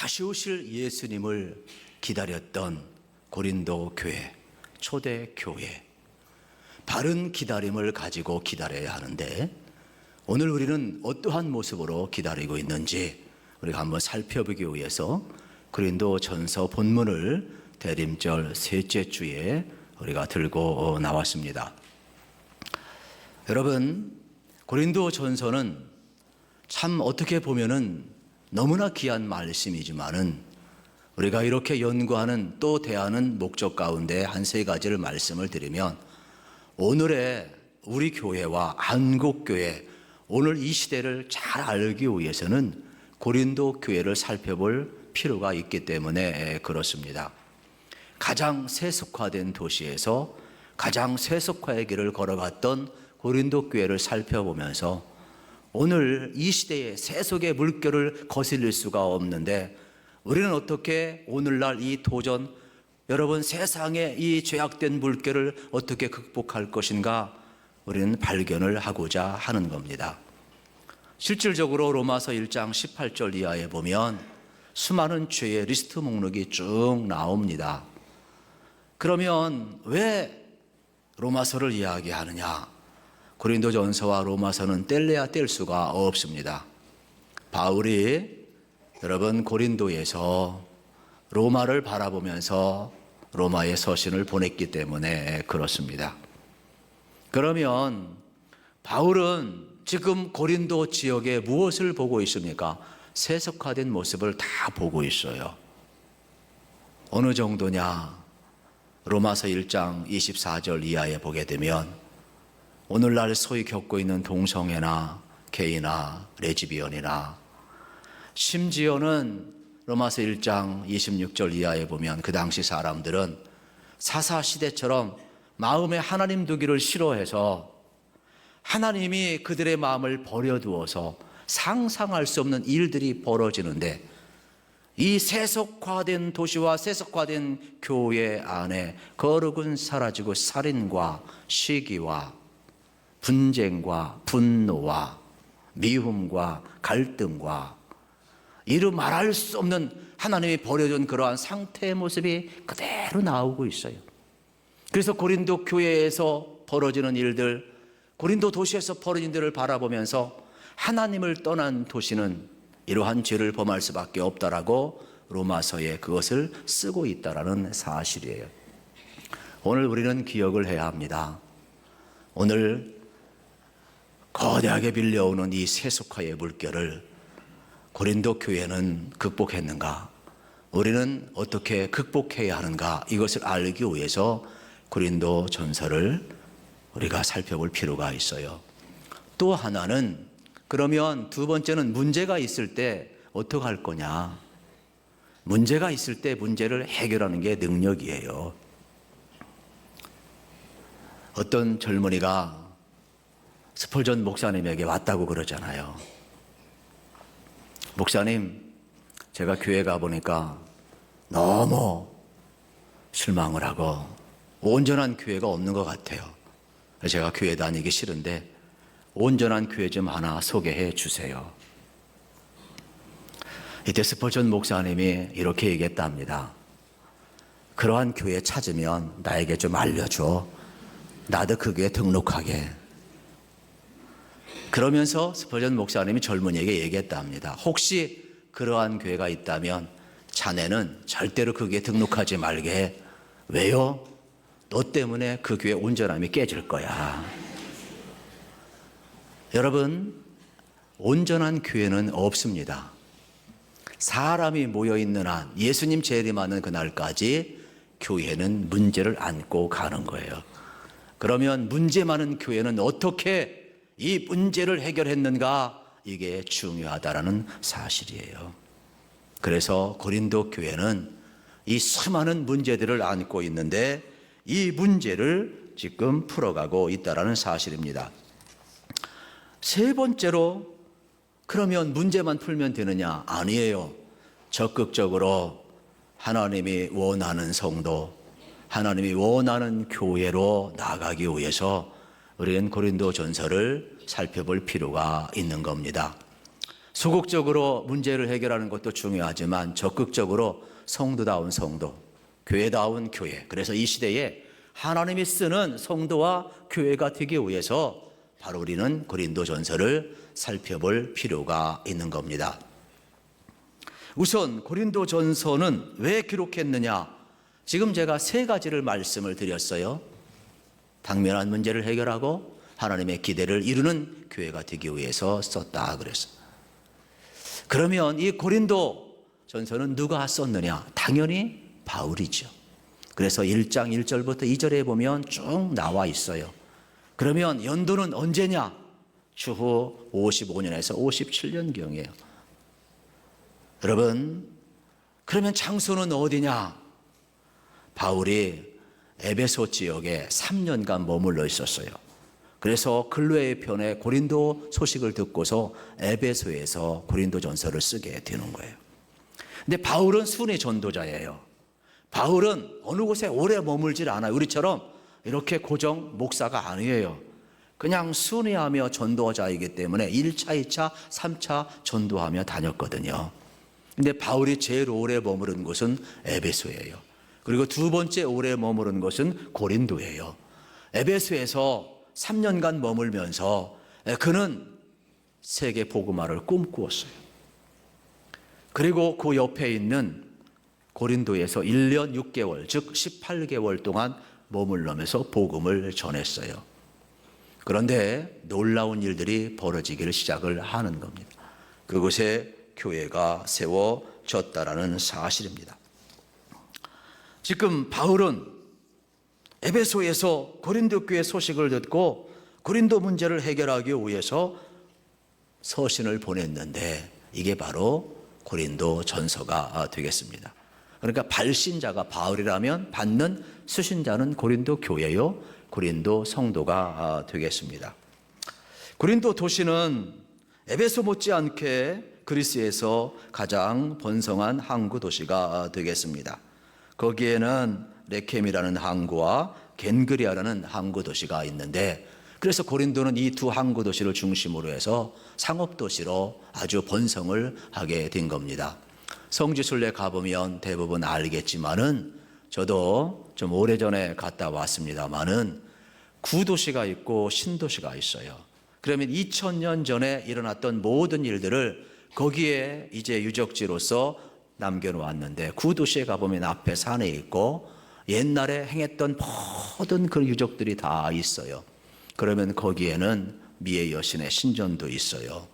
다시 오실 예수님을 기다렸던 고린도 교회, 초대 교회, 바른 기다림을 가지고 기다려야 하는데 오늘 우리는 어떠한 모습으로 기다리고 있는지 우리가 한번 살펴보기 위해서 고린도 전서 본문을 대림절 셋째 주에 우리가 들고 나왔습니다. 여러분, 고린도 전서는 참 어떻게 보면은 너무나 귀한 말씀이지만은 우리가 이렇게 연구하는 또 대하는 목적 가운데 한 세 가지를 말씀을 드리면 오늘의 우리 교회와 한국교회, 오늘 이 시대를 잘 알기 위해서는 고린도 교회를 살펴볼 필요가 있기 때문에 그렇습니다. 가장 세속화된 도시에서 가장 세속화의 길을 걸어갔던 고린도 교회를 살펴보면서 오늘 이 시대의 세속의 물결을 거슬릴 수가 없는데 우리는 어떻게 오늘날 이 도전, 여러분 세상의 이 죄악된 물결을 어떻게 극복할 것인가 우리는 발견을 하고자 하는 겁니다. 실질적으로 로마서 1장 18절 이하에 보면 수많은 죄의 리스트 목록이 쭉 나옵니다. 그러면 왜 로마서를 이야기하느냐? 고린도전서와 로마서는 뗄래야 뗄 수가 없습니다. 바울이 여러분 고린도에서 로마를 바라보면서 로마의 서신을 보냈기 때문에 그렇습니다. 그러면 바울은 지금 고린도 지역에 무엇을 보고 있습니까? 세속화된 모습을 다 보고 있어요. 어느 정도냐? 로마서 1장 24절 이하에 보게 되면 오늘날 소위 겪고 있는 동성애나 게이나 레즈비언이나 심지어는 로마서 1장 26절 이하에 보면 그 당시 사람들은 사사시대처럼 마음에 하나님 두기를 싫어해서 하나님이 그들의 마음을 버려두어서 상상할 수 없는 일들이 벌어지는데 이 세속화된 도시와 세속화된 교회 안에 거룩은 사라지고 살인과 시기와 분쟁과 분노와 미움과 갈등과 이루 말할 수 없는 하나님이 버려준 그러한 상태의 모습이 그대로 나오고 있어요. 그래서 고린도 교회에서 벌어지는 일들, 고린도 도시에서 벌어진 일을 바라보면서 하나님을 떠난 도시는 이러한 죄를 범할 수밖에 없다라고 로마서에 그것을 쓰고 있다라는 사실이에요. 오늘 우리는 기억을 해야 합니다. 오늘 거대하게 밀려오는 이 세속화의 물결을 고린도 교회는 극복했는가? 우리는 어떻게 극복해야 하는가? 이것을 알기 위해서 고린도 전서를 우리가 살펴볼 필요가 있어요. 또 하나는 그러면 두 번째는 문제가 있을 때 어떻게 할 거냐? 문제가 있을 때 문제를 해결하는 게 능력이에요. 어떤 젊은이가 스펄전 목사님에게 왔다고 그러잖아요. 목사님, 제가 교회 가보니까 너무 실망을 하고 온전한 교회가 없는 것 같아요. 제가 교회 다니기 싫은데 온전한 교회 좀 하나 소개해 주세요. 이때 스펄전 목사님이 이렇게 얘기했답니다. 그러한 교회 찾으면 나에게 좀 알려줘. 나도 그 교회 등록하게. 그러면서 스펄전 목사님이 젊은이에게 얘기했답니다. 혹시 그러한 교회가 있다면 자네는 절대로 그 교회에 등록하지 말게. 왜요? 너 때문에 그 교회 온전함이 깨질 거야. 여러분, 온전한 교회는 없습니다. 사람이 모여있는 한, 예수님 재림하는 그날까지 교회는 문제를 안고 가는 거예요. 그러면 문제 많은 교회는 어떻게 이 문제를 해결했는가? 이게 중요하다라는 사실이에요. 그래서 고린도 교회는 이 수많은 문제들을 안고 있는데 이 문제를 지금 풀어가고 있다라는 사실입니다. 세 번째로 그러면 문제만 풀면 되느냐? 아니에요. 적극적으로 하나님이 원하는 성도, 하나님이 원하는 교회로 나아가기 위해서 우리는 고린도 전서를 살펴볼 필요가 있는 겁니다. 소극적으로 문제를 해결하는 것도 중요하지만 적극적으로 성도다운 성도, 교회다운 교회. 그래서 이 시대에 하나님이 쓰는 성도와 교회가 되기 위해서 바로 우리는 고린도전서를 살펴볼 필요가 있는 겁니다. 우선 고린도전서는 왜 기록했느냐? 지금 제가 세 가지를 말씀을 드렸어요. 당면한 문제를 해결하고 하나님의 기대를 이루는 교회가 되기 위해서 썼다 그랬어요. 그러면 이 고린도전서는 누가 썼느냐? 당연히 바울이죠. 그래서 1장 1절부터 2절에 보면 쭉 나와 있어요. 그러면 연도는 언제냐? 추후 55년에서 57년경이에요. 여러분, 그러면 장소는 어디냐? 바울이 에베소 지역에 3년간 머물러 있었어요. 그래서 근로의 편에 고린도 소식을 듣고서 에베소에서 고린도전서를 쓰게 되는 거예요. 근데 바울은 순회 전도자예요. 바울은 어느 곳에 오래 머물질 않아요. 우리처럼 이렇게 고정 목사가 아니에요. 그냥 순회하며 전도자이기 때문에 1차, 2차, 3차 전도하며 다녔거든요. 근데 바울이 제일 오래 머무른 곳은 에베소예요. 그리고 두 번째 오래 머무른 곳은 고린도예요. 에베소에서 3년간 머물면서 그는 세계 복음화를 꿈꾸었어요. 그리고 그 옆에 있는 고린도에서 1년 6개월, 즉 18개월 동안 머물러면서 복음을 전했어요. 그런데 놀라운 일들이 벌어지기를 시작을 하는 겁니다. 그곳에 교회가 세워졌다라는 사실입니다. 지금 바울은 에베소에서 고린도 교회 소식을 듣고 고린도 문제를 해결하기 위해서 서신을 보냈는데 이게 바로 고린도 전서가 되겠습니다. 그러니까 발신자가 바울이라면 받는 수신자는 고린도 교회요, 고린도 성도가 되겠습니다. 고린도 도시는 에베소 못지않게 그리스에서 가장 번성한 항구 도시가 되겠습니다. 거기에는 레켐이라는 항구와 겐그리아라는 항구 도시가 있는데, 그래서 고린도는 이 두 항구 도시를 중심으로 해서 상업 도시로 아주 번성을 하게 된 겁니다. 성지순례 가보면 대부분 알겠지만은, 저도 좀 오래전에 갔다 왔습니다만은 구도시가 있고 신도시가 있어요. 그러면 2000년 전에 일어났던 모든 일들을 거기에 이제 유적지로서 남겨놓았는데, 구도시에 가보면 앞에 산에 있고 옛날에 행했던 모든 그 유적들이 다 있어요. 그러면 거기에는 미에 여신의 신전도 있어요.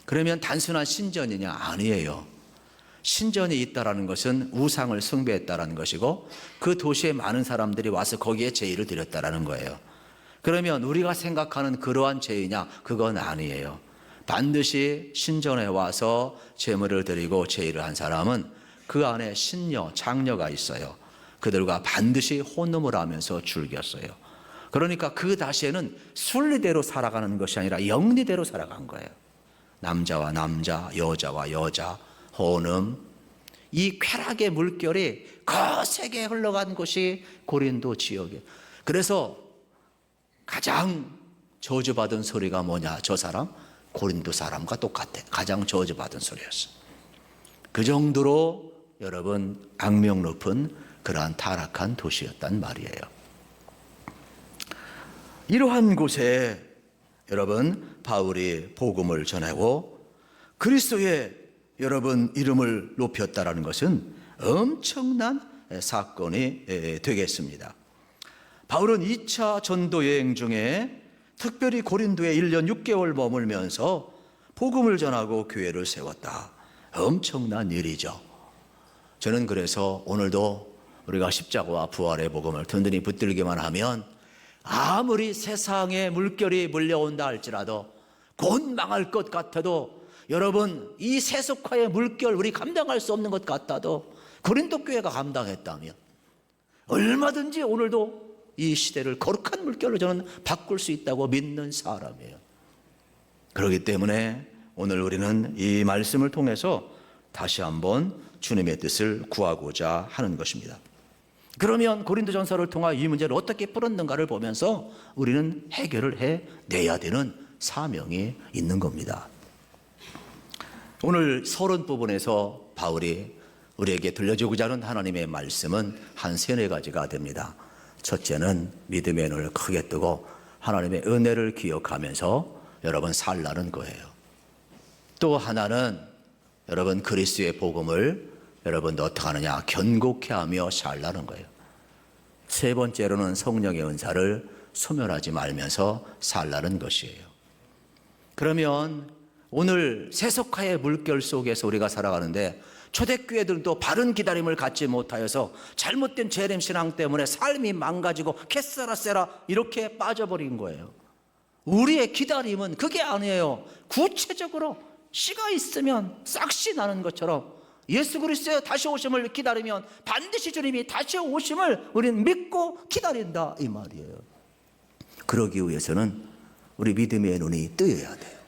그러면 단순한 신전이냐? 아니에요. 신전이 있다라는 것은 우상을 숭배했다라는 것이고, 그 도시에 많은 사람들이 와서 거기에 제의를 드렸다라는 거예요. 그러면 우리가 생각하는 그러한 제의냐? 그건 아니에요. 반드시 신전에 와서 제물을 드리고 제의를 한 사람은 그 안에 신녀, 장녀가 있어요. 그들과 반드시 혼음을 하면서 즐겼어요. 그러니까 그 다시에는 순리대로 살아가는 것이 아니라 영리대로 살아간 거예요. 남자와 남자, 여자와 여자, 혼음, 이 쾌락의 물결이 거세게 흘러간 곳이 고린도 지역이에요. 그래서 가장 저주받은 소리가 뭐냐? 저 사람 고린도 사람과 똑같아. 가장 저주받은 소리였어. 그 정도로 여러분 악명 높은 그러한 타락한 도시였단 말이에요. 이러한 곳에 여러분 바울이 복음을 전하고 그리스도의 여러분 이름을 높였다라는 것은 엄청난 사건이 되겠습니다. 바울은 2차 전도 여행 중에 특별히 고린도에 1년 6개월 머물면서 복음을 전하고 교회를 세웠다. 엄청난 일이죠. 저는 그래서 오늘도 우리가 십자가와 부활의 복음을 든든히 붙들기만 하면 아무리 세상에 물결이 물려온다 할지라도 곧 망할 것 같아도, 여러분 이 세속화의 물결 우리 감당할 수 없는 것 같아도 고린도 교회가 감당했다면 얼마든지 오늘도 이 시대를 거룩한 물결로 저는 바꿀 수 있다고 믿는 사람이에요. 그렇기 때문에 오늘 우리는 이 말씀을 통해서 다시 한번 주님의 뜻을 구하고자 하는 것입니다. 그러면 고린도전서를 통하 이 문제를 어떻게 풀었는가를 보면서 우리는 해결을 해내야 되는 사명이 있는 겁니다. 오늘 서론 부분에서 바울이 우리에게 들려주고자 하는 하나님의 말씀은 한 세네 가지가 됩니다. 첫째는 믿음의 눈을 크게 뜨고 하나님의 은혜를 기억하면서 여러분 살라는 거예요. 또 하나는 여러분 그리스도의 복음을 여러분 어떻게 하느냐, 견고케 하며 살라는 거예요. 세 번째로는 성령의 은사를 소멸하지 말면서 살라는 것이에요. 그러면 오늘 세속화의 물결 속에서 우리가 살아가는데 초대교회들도 바른 기다림을 갖지 못하여서 잘못된 재림 신앙 때문에 삶이 망가지고 캐세라세라 이렇게 빠져버린 거예요. 우리의 기다림은 그게 아니에요. 구체적으로 씨가 있으면 싹씨 나는 것처럼 예수 그리스도의 다시 오심을 기다리면 반드시 주님이 다시 오심을 우리는 믿고 기다린다 이 말이에요. 그러기 위해서는 우리 믿음의 눈이 뜨여야 돼요.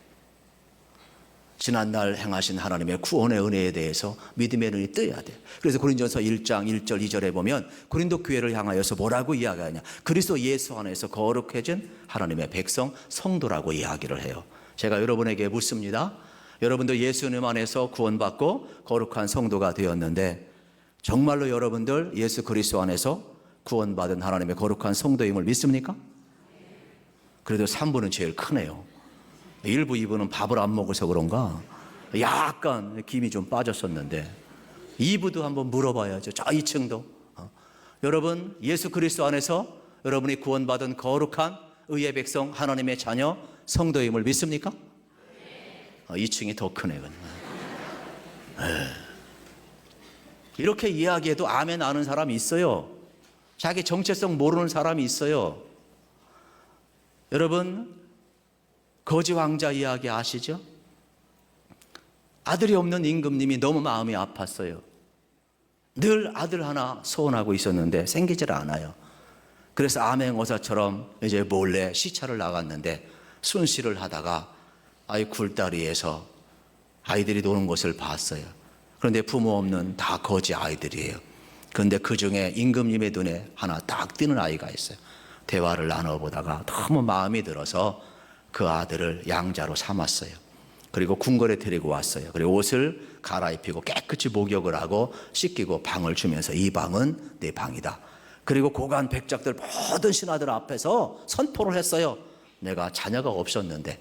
지난날 행하신 하나님의 구원의 은혜에 대해서 믿음의 눈이 떠야 돼요. 그래서 고린도전서 1장 1절 2절에 보면 고린도 교회를 향하여서 뭐라고 이야기하냐, 그리스도 예수 안에서 거룩해진 하나님의 백성 성도라고 이야기를 해요. 제가 여러분에게 묻습니다. 여러분도 예수님 안에서 구원받고 거룩한 성도가 되었는데 정말로 여러분들 예수 그리스도 안에서 구원받은 하나님의 거룩한 성도임을 믿습니까? 그래도 3부는 제일 크네요. 1부, 2부는 밥을 안 먹어서 그런가 약간 김이 좀 빠졌었는데 2부도 한번 물어봐야죠. 저 2층도. 여러분 예수 그리스도 안에서 여러분이 구원받은 거룩한 의의 백성 하나님의 자녀 성도임을 믿습니까? 2층이 더 크네요. 이렇게 이야기해도 아멘 아는 사람이 있어요. 자기 정체성 모르는 사람이 있어요. 여러분 거지 왕자 이야기 아시죠? 아들이 없는 임금님이 너무 마음이 아팠어요. 늘 아들 하나 소원하고 있었는데 생기질 않아요. 그래서 암행어사처럼 이제 몰래 시차를 나갔는데 순시를 하다가 아이 굴다리에서 아이들이 노는 것을 봤어요. 그런데 부모 없는 다 거지 아이들이에요. 그런데 그 중에 임금님의 눈에 하나 딱 띄는 아이가 있어요. 대화를 나눠보다가 너무 마음이 들어서 그 아들을 양자로 삼았어요. 그리고 궁궐에 데리고 왔어요. 그리고 옷을 갈아입히고 깨끗이 목욕을 하고 씻기고 방을 주면서 이 방은 내 방이다. 그리고 고관 백작들 모든 신하들 앞에서 선포를 했어요. 내가 자녀가 없었는데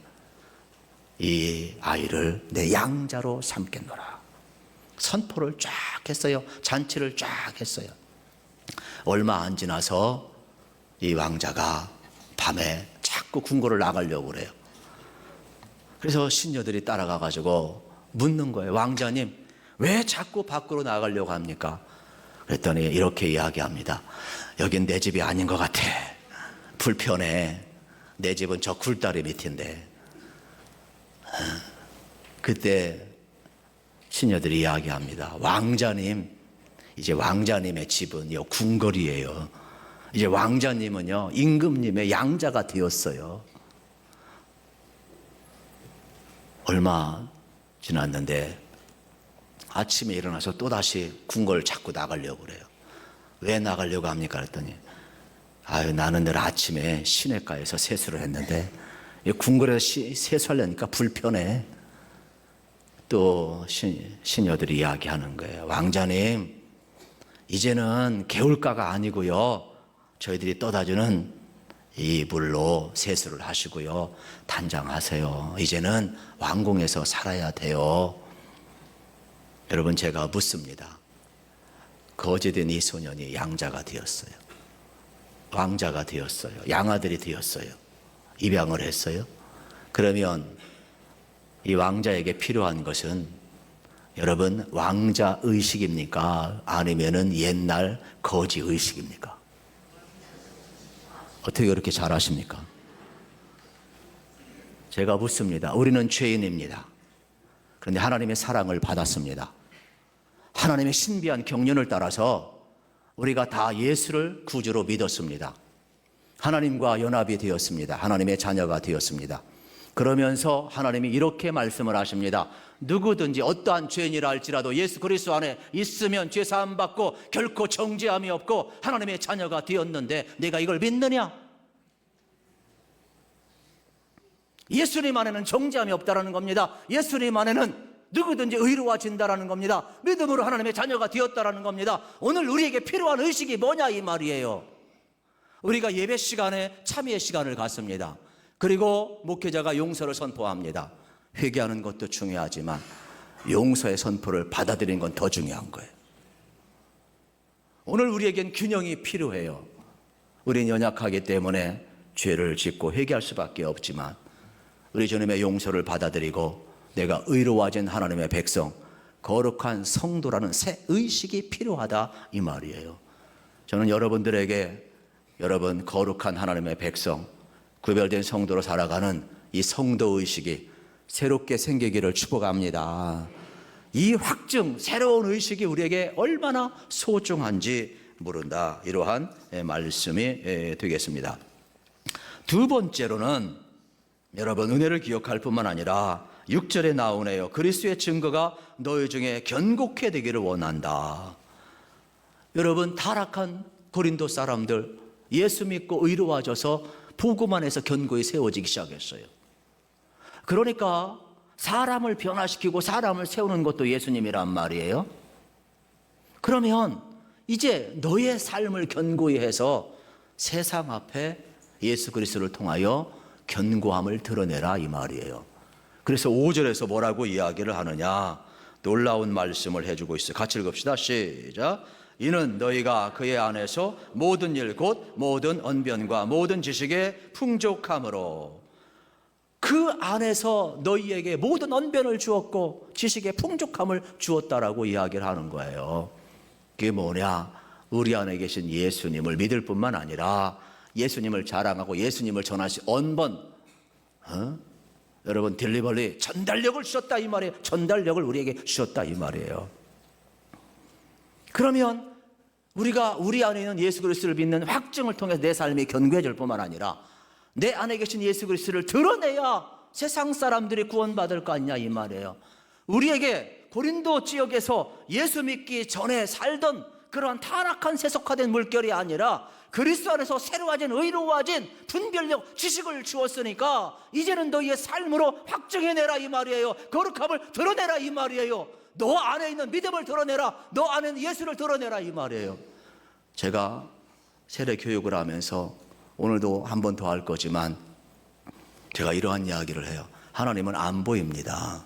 이 아이를 내 양자로 삼겠노라. 선포를 쫙 했어요. 잔치를 쫙 했어요. 얼마 안 지나서 이 왕자가 밤에 자꾸 궁궐을 나가려고 그래요. 그래서 신녀들이 따라가가지고 묻는 거예요. 왕자님, 왜 자꾸 밖으로 나가려고 합니까? 그랬더니 이렇게 이야기합니다. 여긴 내 집이 아닌 것 같아. 불편해. 내 집은 저 굴다리 밑인데. 그때 신녀들이 이야기합니다. 왕자님, 이제 왕자님의 집은 요 궁궐이에요. 이제 왕자님은요 임금님의 양자가 되었어요. 얼마 지났는데 아침에 일어나서 또다시 궁궐을 자꾸 나가려고 그래요. 왜 나가려고 합니까? 그랬더니 나는 늘 아침에 시냇가에서 세수를 했는데 궁궐에서 세수하려니까 불편해. 또 시녀들이 이야기하는 거예요. 왕자님, 이제는 개울가가 아니고요 저희들이 떠다주는 이 물로 세수를 하시고요 단장하세요. 이제는 왕궁에서 살아야 돼요. 여러분 제가 묻습니다. 거지된 이 소년이 양자가 되었어요. 왕자가 되었어요. 양아들이 되었어요. 입양을 했어요. 그러면 이 왕자에게 필요한 것은 여러분 왕자 의식입니까? 아니면은 옛날 거지 의식입니까? 어떻게 그렇게 잘 아십니까? 제가 묻습니다. 우리는 죄인입니다. 그런데 하나님의 사랑을 받았습니다. 하나님의 신비한 경륜을 따라서 우리가 다 예수를 구주로 믿었습니다. 하나님과 연합이 되었습니다. 하나님의 자녀가 되었습니다. 그러면서 하나님이 이렇게 말씀을 하십니다. 누구든지 어떠한 죄인이라 할지라도 예수 그리스도 안에 있으면 죄 사함 받고 결코 정죄함이 없고 하나님의 자녀가 되었는데 내가 이걸 믿느냐? 예수님 안에는 정죄함이 없다라는 겁니다. 예수님 안에는 누구든지 의로워진다라는 겁니다. 믿음으로 하나님의 자녀가 되었다라는 겁니다. 오늘 우리에게 필요한 의식이 뭐냐 이 말이에요. 우리가 예배 시간에 참여의 시간을 갖습니다. 그리고 목회자가 용서를 선포합니다. 회개하는 것도 중요하지만 용서의 선포를 받아들이는 건 더 중요한 거예요. 오늘 우리에겐 균형이 필요해요. 우린 연약하기 때문에 죄를 짓고 회개할 수밖에 없지만 우리 주님의 용서를 받아들이고 내가 의로워진 하나님의 백성, 거룩한 성도라는 새 의식이 필요하다 이 말이에요. 저는 여러분들에게 여러분 거룩한 하나님의 백성, 구별된 성도로 살아가는 이 성도 의식이 새롭게 생기기를 축복합니다. 이 확증, 새로운 의식이 우리에게 얼마나 소중한지 모른다. 이러한 말씀이 되겠습니다. 두 번째로는 여러분 은혜를 기억할 뿐만 아니라 6절에 나오네요. 그리스도의 증거가 너희 중에 견고케 되기를 원한다. 여러분 타락한 고린도 사람들 예수 믿고 의로워져서 보고만 해서 견고히 세워지기 시작했어요. 그러니까 사람을 변화시키고 사람을 세우는 것도 예수님이란 말이에요. 그러면 이제 너의 삶을 견고히 해서 세상 앞에 예수 그리스도를 통하여 견고함을 드러내라 이 말이에요. 그래서 5절에서 뭐라고 이야기를 하느냐, 놀라운 말씀을 해주고 있어요. 같이 읽읍시다. 시작. 이는 너희가 그의 안에서 모든 일 곧 모든 언변과 모든 지식에 풍족함으로, 그 안에서 너희에게 모든 언변을 주었고 지식의 풍족함을 주었다라고 이야기를 하는 거예요. 그게 뭐냐, 우리 안에 계신 예수님을 믿을 뿐만 아니라 예수님을 자랑하고 예수님을 전하시 언번, 여러분 딜리버리 전달력을 주셨다 이 말이에요. 전달력을 우리에게 주셨다 이 말이에요. 그러면 우리가 우리 안에 있는 예수 그리스도를 믿는 확증을 통해서 내 삶이 견고해질 뿐만 아니라 내 안에 계신 예수 그리스도를 드러내야 세상 사람들이 구원받을 거 아니냐 이 말이에요. 우리에게 고린도 지역에서 예수 믿기 전에 살던 그러한 타락한 세속화된 물결이 아니라 그리스도 안에서 새로워진 의로워진 분별력 지식을 주었으니까 이제는 너희의 삶으로 확증해내라 이 말이에요. 거룩함을 드러내라 이 말이에요. 너 안에 있는 믿음을 드러내라, 너 안에 있는 예수를 드러내라 이 말이에요. 제가 세례 교육을 하면서 오늘도 한 번 더 할 거지만 제가 이러한 이야기를 해요. 하나님은 안 보입니다.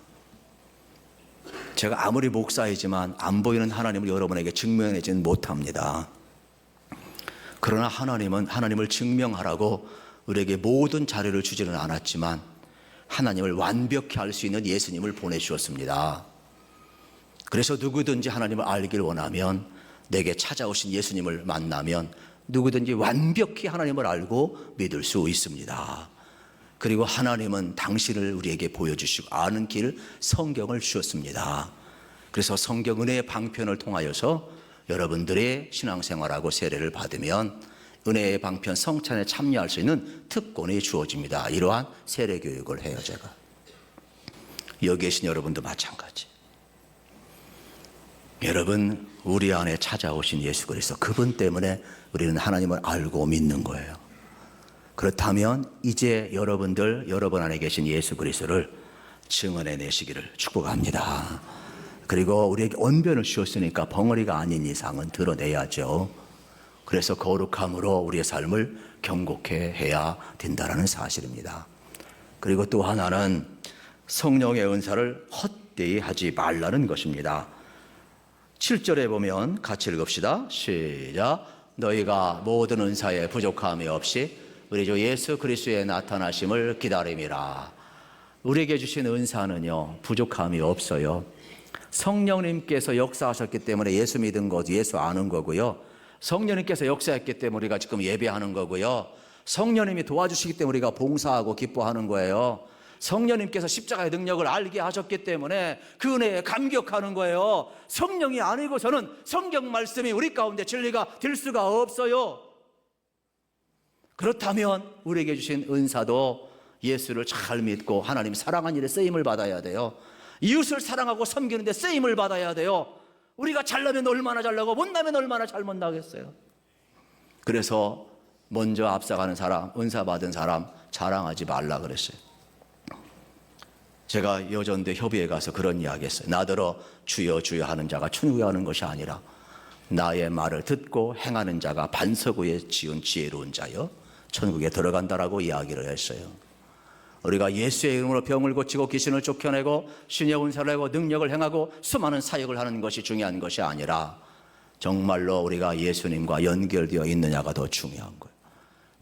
제가 아무리 목사이지만 안 보이는 하나님을 여러분에게 증명해내지는 못합니다. 그러나 하나님은 하나님을 증명하라고 우리에게 모든 자료를 주지는 않았지만 하나님을 완벽히 알 수 있는 예수님을 보내주었습니다. 그래서 누구든지 하나님을 알길 원하면 내게 찾아오신 예수님을 만나면 누구든지 완벽히 하나님을 알고 믿을 수 있습니다. 그리고 하나님은 당신을 우리에게 보여주시고 아는 길 성경을 주셨습니다. 그래서 성경 은혜의 방편을 통하여서 여러분들의 신앙생활하고 세례를 받으면 은혜의 방편 성찬에 참여할 수 있는 특권이 주어집니다. 이러한 세례 교육을 해요 제가. 여기 계신 여러분도 마찬가지. 여러분 우리 안에 찾아오신 예수 그리스도, 그분 때문에 우리는 하나님을 알고 믿는 거예요. 그렇다면 이제 여러분들 여러분 안에 계신 예수 그리스도를 증언해내시기를 축복합니다. 그리고 우리에게 언변을 주셨으니까 벙어리가 아닌 이상은 드러내야죠. 그래서 거룩함으로 우리의 삶을 경고케 해야 된다는 사실입니다. 그리고 또 하나는 성령의 은사를 헛되이 하지 말라는 것입니다. 7절에 보면 같이 읽읍시다. 시작. 너희가 모든 은사에 부족함이 없이 우리 주 예수 그리스도의 나타나심을 기다림이라. 우리에게 주신 은사는요 부족함이 없어요. 성령님께서 역사하셨기 때문에 예수 믿은 거죠. 예수 아는 거고요. 성령님께서 역사했기 때문에 우리가 지금 예배하는 거고요. 성령님이 도와주시기 때문에 우리가 봉사하고 기뻐하는 거예요. 성령님께서 십자가의 능력을 알게 하셨기 때문에 그 은혜에 감격하는 거예요. 성령이 아니고서는 성경 말씀이 우리 가운데 진리가 될 수가 없어요. 그렇다면 우리에게 주신 은사도 예수를 잘 믿고 하나님 사랑하는 일에 쓰임을 받아야 돼요. 이웃을 사랑하고 섬기는 데 쓰임을 받아야 돼요. 우리가 잘나면 얼마나 잘나고 못나면 얼마나 잘못 나겠어요. 그래서 먼저 앞서가는 사람, 은사 받은 사람 자랑하지 말라 그랬어요. 제가 여전대 협의회 가서 그런 이야기 했어요. 나더러 주여 주여 하는 자가 천국에 가는 것이 아니라 나의 말을 듣고 행하는 자가 반석 위에 지은 지혜로운 자여 천국에 들어간다라고 이야기를 했어요. 우리가 예수의 이름으로 병을 고치고 귀신을 쫓겨내고 신의 은사를 하고 능력을 행하고 수많은 사역을 하는 것이 중요한 것이 아니라 정말로 우리가 예수님과 연결되어 있느냐가 더 중요한 거예요.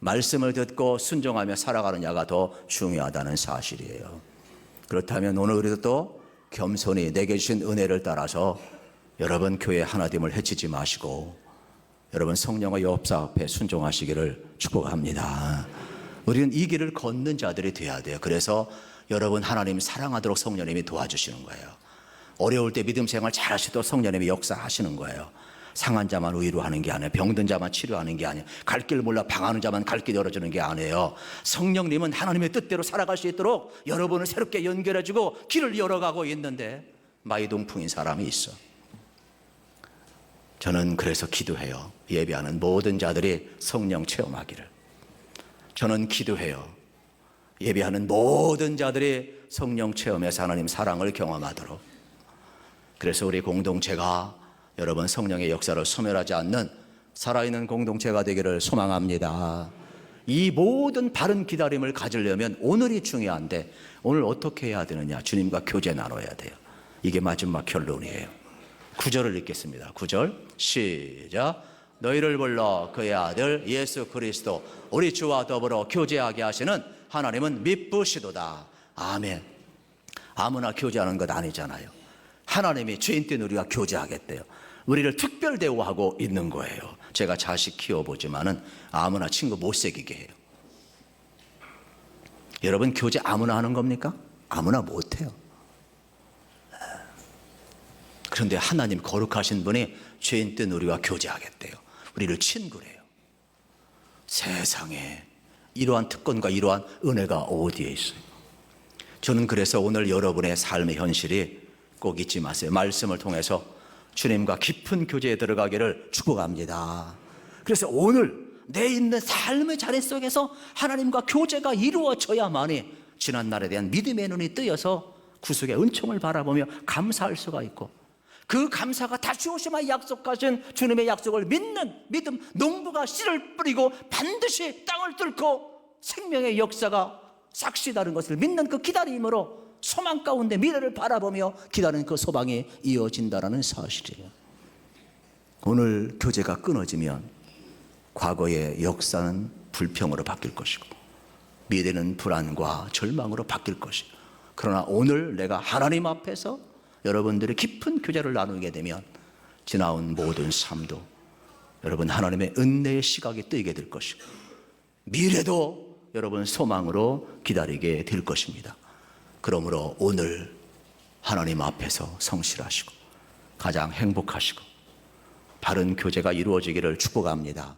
말씀을 듣고 순종하며 살아가느냐가 더 중요하다는 사실이에요. 그렇다면 오늘 우리도 또 겸손히 내게 주신 은혜를 따라서 여러분 교회 하나됨을 해치지 마시고 여러분 성령의 역사 앞에 순종하시기를 축복합니다. 우리는 이 길을 걷는 자들이 돼야 돼요. 그래서 여러분 하나님 사랑하도록 성령님이 도와주시는 거예요. 어려울 때 믿음 생활 잘 하시도록 성령님이 역사하시는 거예요. 상한 자만 위로하는 게 아니에요. 병든 자만 치료하는 게 아니에요. 갈 길 몰라 방하는 자만 갈 길 열어주는 게 아니에요. 성령님은 하나님의 뜻대로 살아갈 수 있도록 여러분을 새롭게 연결해주고 길을 열어가고 있는데 마이동풍인 사람이 있어. 저는 그래서 기도해요. 예배하는 모든 자들이 성령 체험하기를. 저는 기도해요. 예배하는 모든 자들이 성령 체험해서 하나님 사랑을 경험하도록. 그래서 우리 공동체가 여러분 성령의 역사를 소멸하지 않는 살아있는 공동체가 되기를 소망합니다. 이 모든 바른 기다림을 가지려면 오늘이 중요한데 오늘 어떻게 해야 되느냐? 주님과 교제 나눠야 돼요. 이게 마지막 결론이에요. 9절을 읽겠습니다. 9절 시작. 너희를 불러 그의 아들 예수 그리스도 우리 주와 더불어 교제하게 하시는 하나님은 미쁘시도다. 아멘. 아무나 교제하는 것 아니잖아요. 하나님이 죄인 된 우리가 교제하겠대요. 우리를 특별 대우하고 있는 거예요. 제가 자식 키워보지만은 아무나 친구 못 새기게 해요. 여러분 교제 아무나 하는 겁니까? 아무나 못 해요. 그런데 하나님 거룩하신 분이 죄인 된 우리와 교제하겠대요. 우리를 친구래요. 세상에 이러한 특권과 이러한 은혜가 어디에 있어요? 저는 그래서 오늘 여러분의 삶의 현실이 꼭 잊지 마세요. 말씀을 통해서 주님과 깊은 교제에 들어가기를 축복합니다. 그래서 오늘 내 있는 삶의 자리 속에서 하나님과 교제가 이루어져야만이 지난날에 대한 믿음의 눈이 뜨여서 구속의 은총을 바라보며 감사할 수가 있고 그 감사가 다시 오시마 약속하신 주님의 약속을 믿는 믿음 농부가 씨를 뿌리고 반드시 땅을 뚫고 생명의 역사가 싹시다는 것을 믿는 그 기다림으로 소망 가운데 미래를 바라보며 기다리는 그 소망이 이어진다는 사실이에요. 오늘 교제가 끊어지면 과거의 역사는 불평으로 바뀔 것이고 미래는 불안과 절망으로 바뀔 것이고 그러나 오늘 내가 하나님 앞에서 여러분들이 깊은 교제를 나누게 되면 지나온 모든 삶도 여러분 하나님의 은혜의 시각이 뜨이게 될 것이고 미래도 여러분 소망으로 기다리게 될 것입니다. 그러므로 오늘 하나님 앞에서 성실하시고 가장 행복하시고 바른 교제가 이루어지기를 축복합니다.